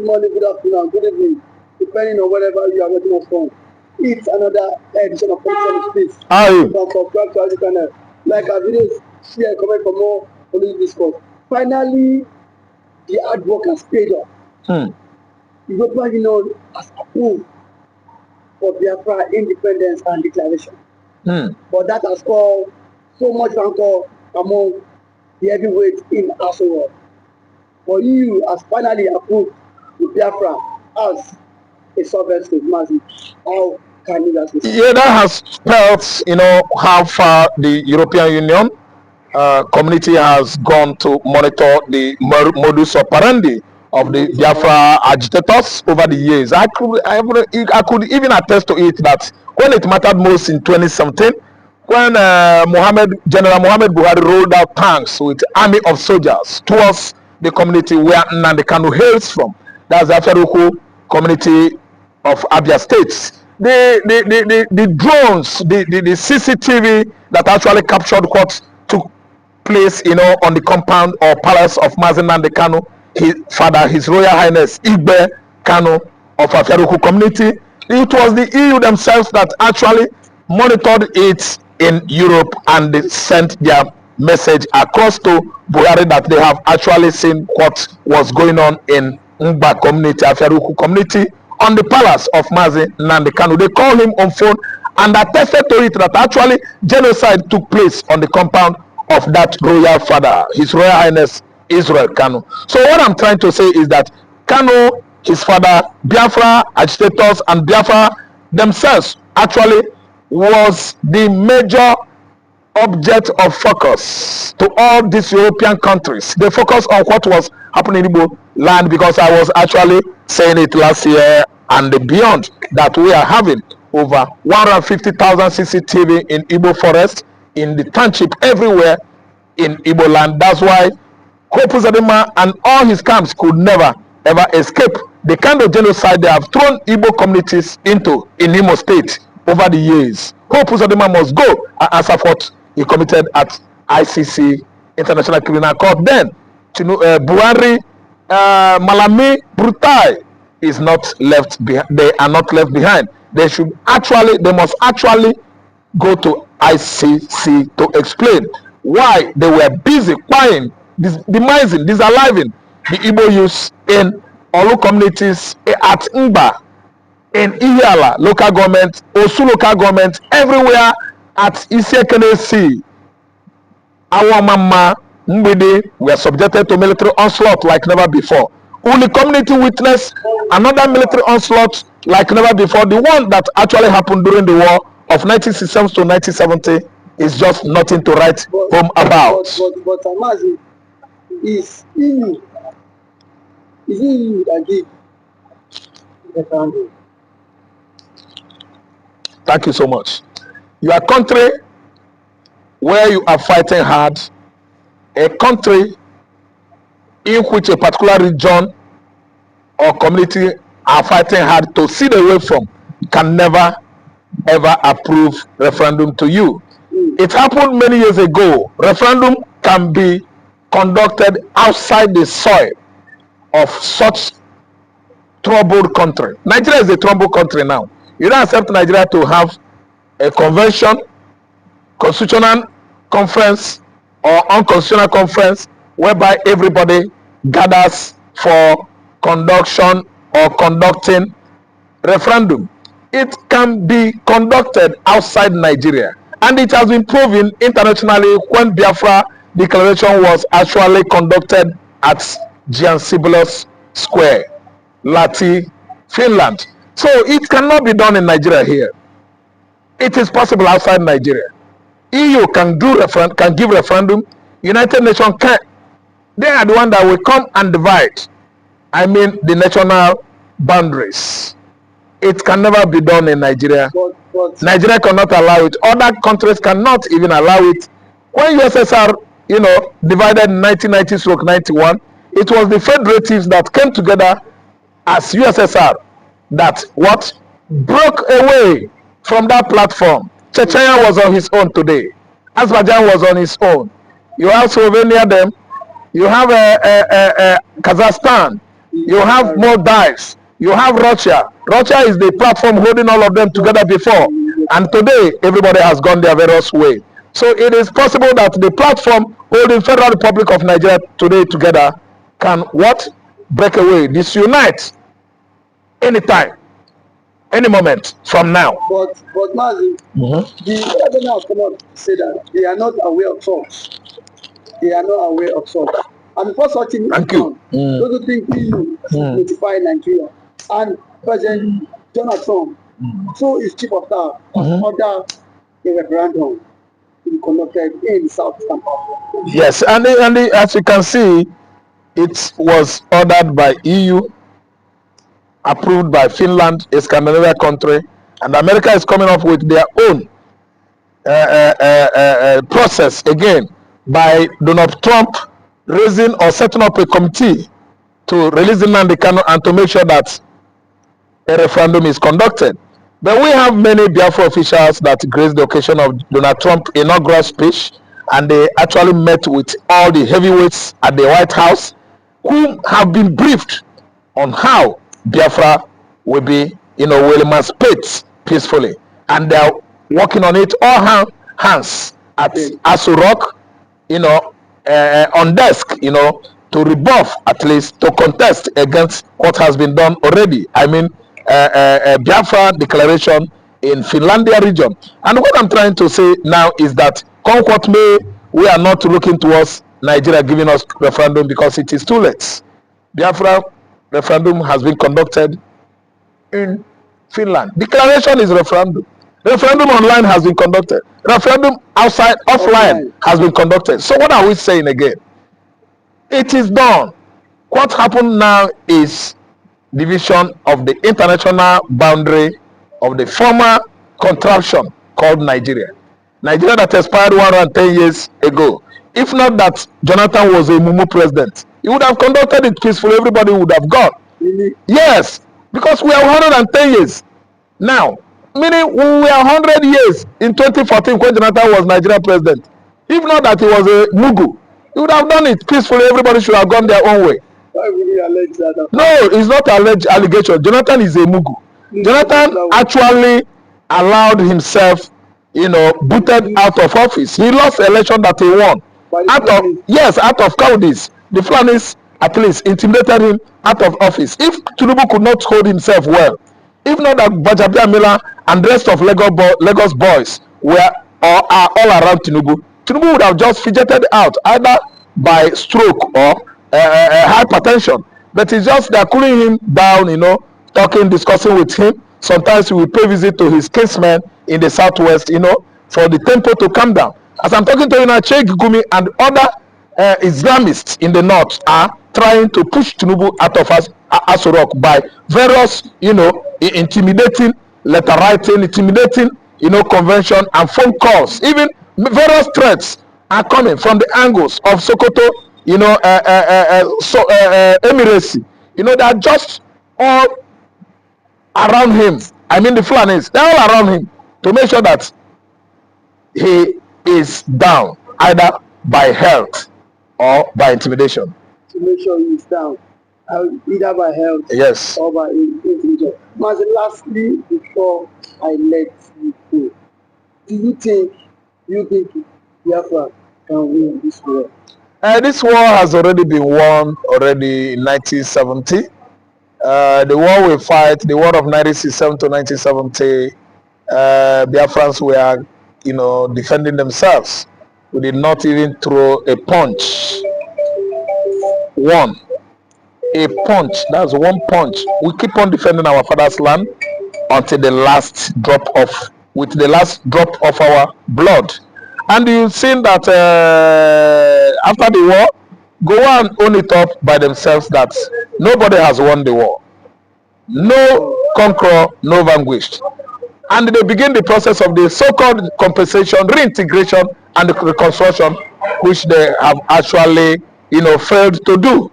morning, good afternoon, good evening, depending on whatever you are watching us from. It's another edition of Plesentries. You can subscribe to our channel, like our videos, share, comment for more on this discourse. Finally, the hard work has paid off. European Union has approved for BiAFRA independence and declaration. But that has caused so much rancor among the heavyweights in our world. For EU has finally approved the BiAFRA as a sovereign state. Mazi, how can you guys say? Yeah, that has spelled, how far the European Union community has gone to monitor the modus operandi of the BiAFRA agitators over the years. I could even attest to it that when it mattered most in 2017, when General Muhammad Buhari rolled out tanks with army of soldiers towards the community where Nnamdi Kanu hails from, that's the Aferuku community of Abia State. The drones, the CCTV that actually captured what took place, on the compound or palace of Nnamdi Kanu, his father, His Royal Highness Igbo Kanu of Aferuku community. It was the EU themselves that actually monitored it in Europe, and they sent their message across to Buhari that they have actually seen what was going on in Ngba community, Aferuku community, on the palace of Nnamdi Kanu. They called him on phone and attested to it that actually genocide took place on the compound of that royal father, His Royal Highness Israel Kanu. So what I'm trying to say is that Kanu, his father, BiAFRA agitators, and BiAFRA themselves actually was the major object of focus to all these European countries. They focus on what was happening in Igbo land, because I was actually saying it last year and beyond, that we are having over 150,000 CCTV in Igbo forest, in the township, everywhere in Igbo land. That's why Hope Uzodimma and all his camps could never ever escape the kind of genocide they have thrown Igbo communities into in Imo State over the years. Hope Uzodimma must go and answer for what he committed at ICC, International Criminal Court. Then Buhari, Malami, Brutai is not left behind. They are not left behind. They must actually go to ICC to explain why they were busy crying, demising, disaliving the Igbo youths in Olu communities, at Ngba, in Ihiala local government, Osu local government, everywhere at Isiekene Sea. Our mama Mbidi were subjected to military onslaught like never before. Uli community witnessed another military onslaught like never before. The one that actually happened during the war of 1967 to 1970 is just nothing to write home about. But Amazi, is EU that give referendum? Thank you so much. Your country where you are fighting hard, a country in which a particular region or community are fighting hard to see the way from, can never ever approve referendum to you. It happened many years ago. Referendum can be conducted outside the soil of such troubled country. Nigeria is a troubled country now. You don't accept Nigeria to have a convention, constitutional conference, or unconstitutional conference whereby everybody gathers for conduction or conducting referendum. It can be conducted outside Nigeria, and it has been proven internationally when BiAFRA declaration was actually conducted at Giancibulos Square, Lati, Finland. So it cannot be done in Nigeria here. It is possible outside Nigeria. EU can give referendum. United Nations can. They are the one that will come and divide. I mean the national boundaries. It can never be done in Nigeria. But Nigeria cannot allow it. Other countries cannot even allow it. When USSR, divided in 1990-91, it was the federatives that came together as USSR that broke away from that platform. Chechnya was on his own today. Azerbaijan was on his own. You have Slovenia, them. You have Kazakhstan. You have Maldives. You have Russia. Russia is the platform holding all of them together before. And today, everybody has gone their various way. So it is possible that the platform holding Federal Republic of Nigeria today together can what? Break away, disunite anytime, any moment from now. But Mazi, the other now come out say that they are not aware of such. They are not aware of such. And before such thing is done, those who think EU notify Nigeria and President Donald Trump, so is chief of staff, order a referendum to be conducted in the southeastern part. Yes, and as you can see, it was ordered by EU, approved by Finland, a Scandinavian country, and America is coming up with their own process again by Donald Trump raising or setting up a committee to release the Nnamdi Kanu and to make sure that a referendum is conducted. But we have many BiAFRA officials that graced the occasion of Donald Trump's inaugural speech, and they actually met with all the heavyweights at the White House who have been briefed on how Biafra will be, will emancipate peacefully. And they are working on it all hands at Aso Rock, on desk, to rebuff, at least to contest against what has been done already. I mean, Biafra declaration in Finlandia region. And what I'm trying to say now is that, come what may, we are not looking towards Nigeria giving us referendum because it is too late. Biafra referendum has been conducted in Finland. Declaration is referendum. Referendum online has been conducted. Referendum offline has been conducted. So what are we saying again? It is done. What happened now is division of the international boundary of the former contraption called Nigeria. Nigeria that expired 110 years ago. If not that Jonathan was a Mumu president, he would have conducted it peacefully. Everybody would have gone. Really? Yes, because we are 110 years now. Meaning we were 100 years in 2014 when Jonathan was Nigerian president. If not that he was a Mugu, he would have done it peacefully. Everybody should have gone their own way. Why would you allege that? No, it's not alleged allegation. Jonathan is a Mugu. Jonathan actually allowed himself, booted out of office. He lost the election that he won. Out of cowardice. The Fulanis at least intimidated him out of office. If Tinubu could not hold himself well, if not that Bajabia Miller and the rest of Lagos boys are all around Tinubu, Tinubu would have just fidgeted out either by stroke or hypertension. But it's just they're cooling him down, talking, discussing with him. Sometimes we will pay visit to his kinsmen in the southwest, for the tempo to calm down. As I'm talking to you now, Sheikh Gumi and other Islamists in the north are trying to push Tinubu out of Aso Rock by various, intimidating letter writing, intimidating, convention and phone calls. Even various threats are coming from the angles of Sokoto, Emiracy. They are just all around him. I mean the Fulanis, they're all around him to make sure that he is down either by health or by intimidation. To make sure he is down, either by health, yes, or by intimidation. Lastly, before I let you go, do you think Biafra can win this war? This war has already been won in 1970. The war we fight, the war of 1967 to 1970, Biafrans were, defending themselves. We did not even throw a punch. That's one punch. We keep on defending our father's land until the last drop of our blood. And you've seen that after the war, go and own it up by themselves that nobody has won the war. No conqueror, no vanquished. And they begin the process of the so-called compensation, reintegration, and the reconstruction, which they have actually, failed to do.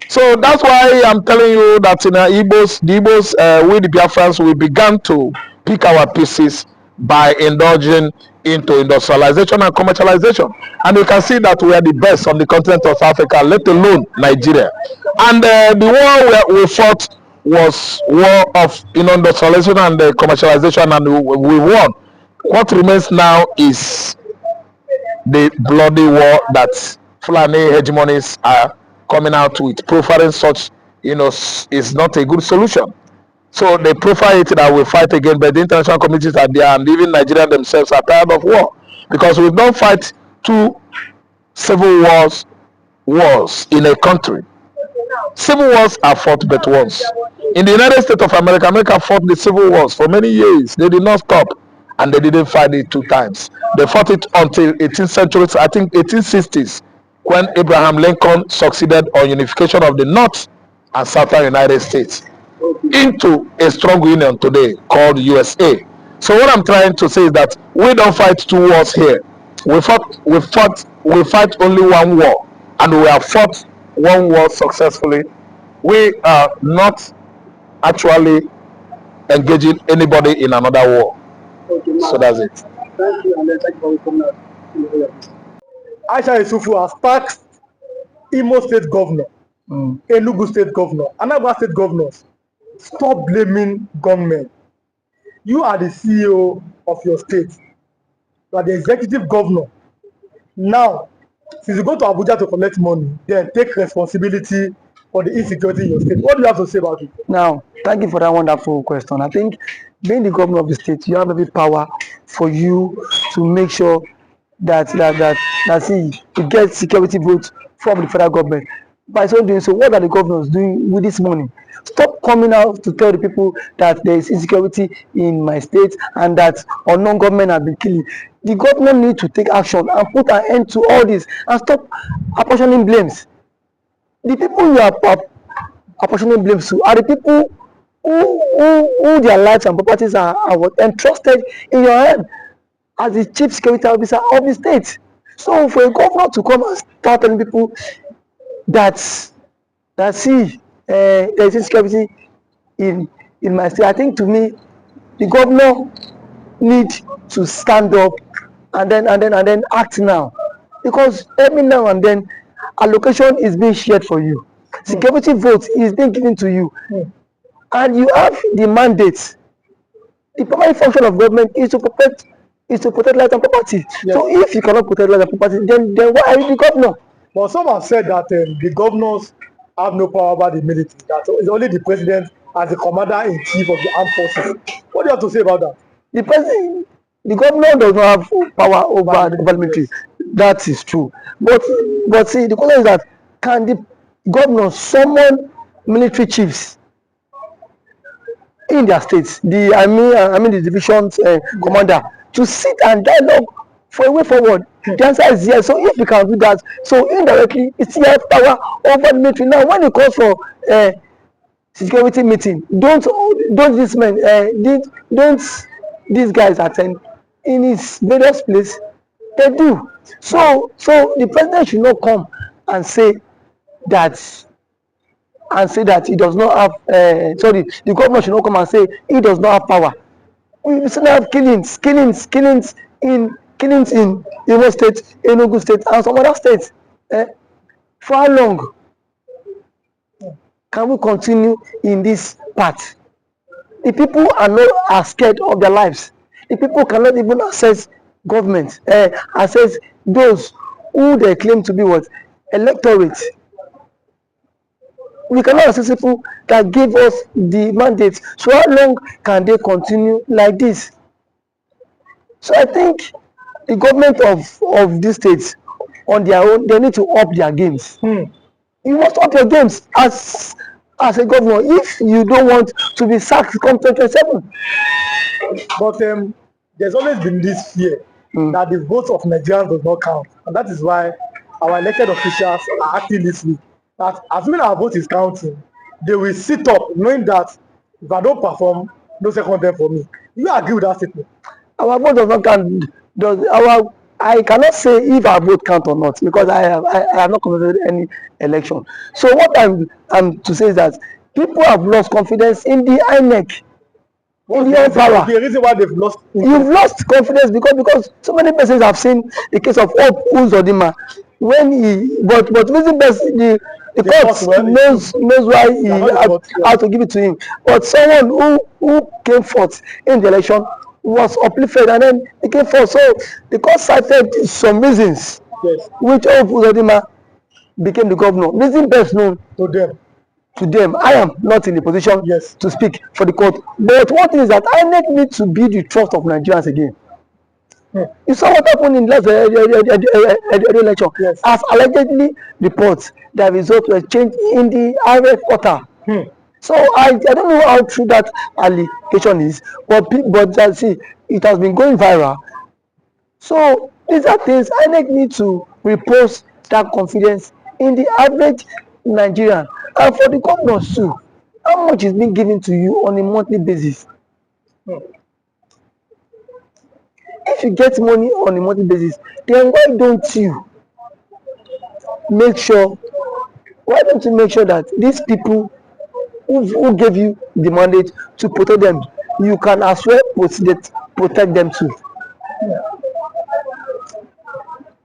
So that's why I'm telling you that in we the Biafrans, we began to pick our pieces by indulging into industrialization and commercialization. And you can see that we are the best on the continent of Africa, let alone Nigeria. And the war we fought was war of industrialization and commercialization, and we won. What remains now is the bloody war that Fulani hegemonies are coming out with. Profiling such, is not a good solution. So they profile it that we fight again, but the international communities are there, and even Nigeria themselves are tired of war, because we don't fight two civil wars in a country. Civil wars are fought but once. In the United States of America, America fought the civil wars for many years. They did not stop, and they didn't fight it 2 times. They fought it until 18th century, I think 1860s, when Abraham Lincoln succeeded on unification of the North and Southern United States into a strong union today called USA. So what I'm trying to say is that we don't fight two wars here. We fight only one war, and we have fought one war successfully. We are not actually engaging anybody in another war. Okay, so that's it. Thank you, and then thank you for coming out. Aisha Yusufu has tasked Imo State Governor, Enugu State Governor, Anambra State Governors, stop blaming gunmen. You are the CEO of your state. You are the executive governor. Now, since you go to Abuja to collect money, then take responsibility for the insecurity in your state. What do you have to say about it? Now, thank you for that wonderful question. I think being the governor of the state, you have every power for you to make sure that you get security votes from the federal government. By so doing so, what are the governors doing with this money? Stop coming out to tell the people that there is insecurity in my state and that unknown government have been killing. The government need to take action and put an end to all this and stop apportioning blames. The people you are apportioning blames to are the people who their lives and properties are entrusted in your hand as the chief security officer of the state. So for a governor to come and start telling people that there is insecurity in my state, I think to me the governor need to stand up and then act now, because every now and then allocation is being shared for you, security vote is being given to you, and you have the mandate. The primary function of government is to protect life and property. Yes. So if you cannot protect life and property, then why are you the governor? But some have said that the governors have no power over the military. That it's only the president as the commander-in-chief of the armed forces. What do you have to say about that? The governor does not have power over the military. That is true. But see, the question is that can the governor summon military chiefs in their states, the division's commander, to sit and dialogue for a way forward? The answer is yes. So if you can do that, so indirectly it's still have power over the military. Now when it calls for security meeting, don't these men don't these guys attend in his various place? They do. So the president should not come and say that he does not have the governor should not come and say he does not have power. We still have killings in Imo State, Enugu State, and some other states. For how long can we continue in this path? The people are scared of their lives. The people cannot even access government, access those who they claim to be what? Electorate. We cannot access people that give us the mandate. So how long can they continue like this? So I think the government of these states on their own, they need to up their games. You must up your games as a governor if you don't want to be sacked come 2027. But there's always been this fear that the votes of Nigerians does not count, and that is why our elected officials are acting this week. That assuming our vote is counting, they will sit up knowing that if I don't perform, no second term for me. You agree with that statement? Our vote does not count. I cannot say if our vote count or not, because I have not conducted any election. So what I'm to say is that people have lost confidence in the INEC. in the power. The reason why they've lost You've lost confidence because so many persons have seen the case of Hope Uzodinma when he but reason best the court knows why he had to give it to him, but someone who came forth in the election was uplifted and then he came forth, so the court cited some reasons which Hope Uzodinma became the governor. Reason best known to them. I am not in the position to speak for the court, but one thing is that INEC need to be the trust of Nigerians again. You saw what happened in last election. As allegedly reports that result was changed in the RF order. So I don't know how true that allegation is, but see, it has been going viral. So these are things INEC need to repose that confidence in the average Nigerian, and for the governors too. How much is being given to you on a monthly basis? If you get money on a monthly basis, then why don't you make sure that these people who gave you the mandate to protect them, you can as well protect them too?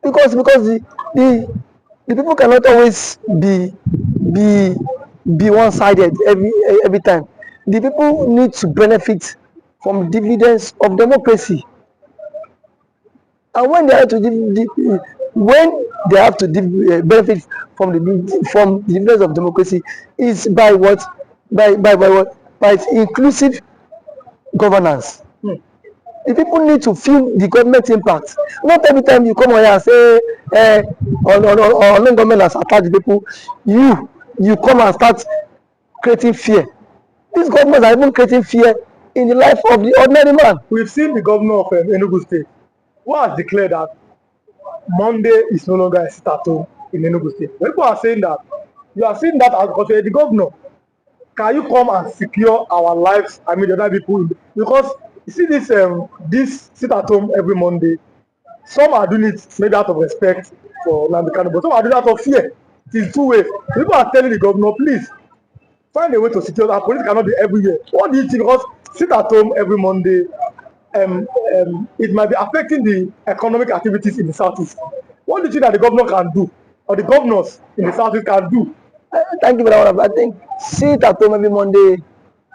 Because the people cannot always be one-sided every time. The people need to benefit from dividends of democracy, and when they have to benefit from the dividends of democracy is by what? By inclusive governance. The people need to feel the government impact. Not every time you come on here and say on government has attacked the people, you come and start creating fear. These governments are even creating fear in the life of the ordinary man. We've seen the governor of Enugu State who has declared that Monday is no longer a sit-at-home in Enugu State. When people are saying that, you are seeing that as because the governor. Can you come and secure our lives? I mean, the other people, because you see this sit-at-home every Monday. Some are doing it maybe out of respect for Nnamdi Kanu, but some are doing it out of fear. It is two ways. People are telling the governor, please find a way to secure that. Police cannot be everywhere. What do you think? Because sit at home every Monday, it might be affecting the economic activities in the southeast. What do you think that the governor can do, or the governors in the southeast can do? Thank you for that one. I think sit at home every Monday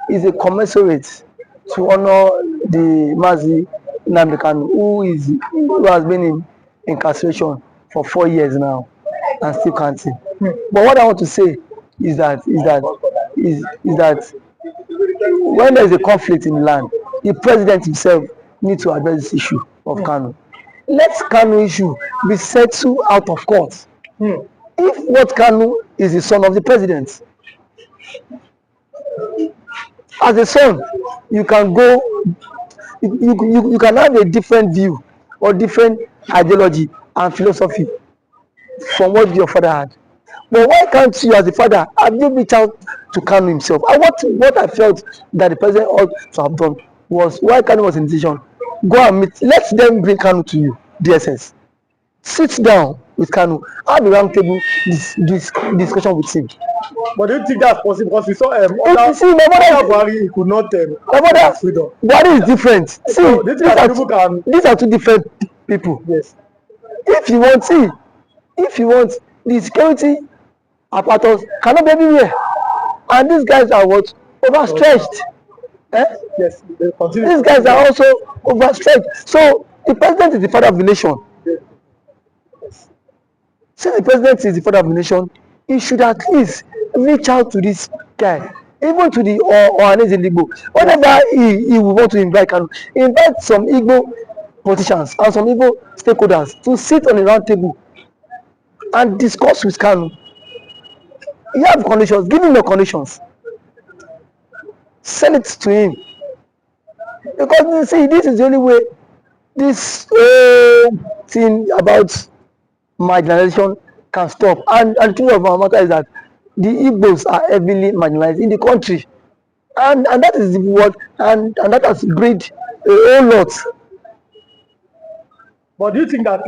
is a commensurate to honor the Mazi Nnamdi Kanu, who has been in incarceration for 4 years now and still counting. But what I want to say is that when there is a conflict in the land, the president himself needs to address this issue of Kanu. Let Kanu issue be settled out of court. If what Kanu is the son of the president, as a son, you can go, you can have a different view or different ideology and philosophy from what your father had. But why can't you, as a father, have you reached out to Kanu himself? And what I felt that the president ought to have done was, why Kanu was in decision, go and meet, let them bring Kanu to you, DSS. Sit down with Kanu, have a round table discussion with him. But do you think that's possible? Because we saw Buhari, he could not Buhari is different. See, so, these are two different people. Yes. If you want the security apparatus cannot be everywhere, and these guys are what? Overstretched. Yes. These guys are also overstretched. So the president is the father of the nation. Yes. Since the president is the father of the nation, he should at least reach out to this guy, even to the Ohaneze Igbo. Whenever he will want to invite some Igbo politicians and some Igbo stakeholders to sit on a round table and discuss with Kanu. You have conditions, give him your conditions. Send it to him. Because you see, this is the only way this thing about marginalization can stop. And the truth of our matter is that the Igbos are heavily marginalized in the country. And that is what, and that has breed a whole lot. But do you think that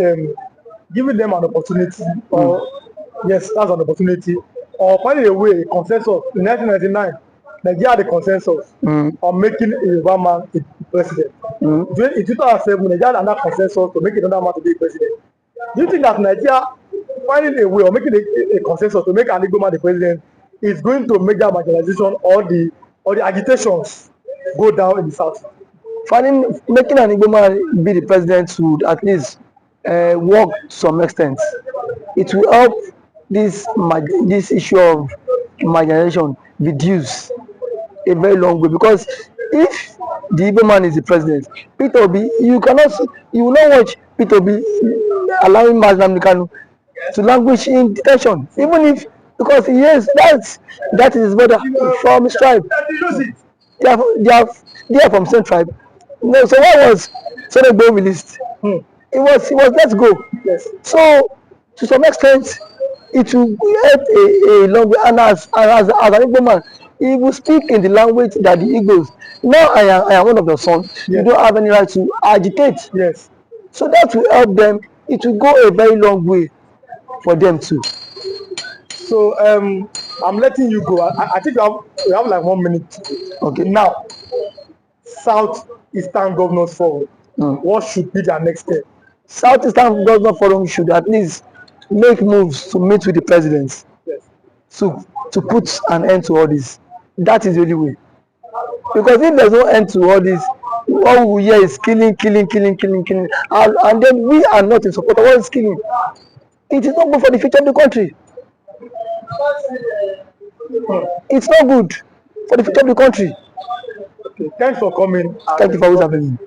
giving them an opportunity, or yes, that's an opportunity, or finding a way, a consensus in 1999, Nigeria had a consensus on making a Yoruba man a president. In 2007, Nigeria had another consensus to make another man to be a president. Do you think that Nigeria finding a way or making a consensus to make an Igbo man the president is going to make that marginalization or the agitations go down in the south? Making an Igbo man be the president would at least work to some extent. It will help this issue of marginalization reduce a very long way, because if the Igbo man is the president, Peter Obi, you will not watch Peter Obi allowing Mazi Kanu to languish in detention, even if, because yes, that is his brother from his tribe. They are from same tribe. No, so why was Sonegbo released? It was let's go. Yes. So to some extent, it will help a long way. And as an Igbo man, he will speak in the language that the Igbos. Now I am one of the sons. Yes. You don't have any right to agitate. Yes. So that will help them. It will go a very long way for them too. So I'm letting you go. I think we have like 1 minute. Okay. Now, Southeastern Governors Forum. What should be their next step? Southeastern Governors Forum should at least make moves to meet with the presidents. Yes. To put an end to all this. That is the only way. Because if there's no end to all this, all we hear is killing. And then we are not in support of all this killing. It is not good for the future of the country. It's not good for the future of the country. Okay, thanks for coming. Thank you for having me.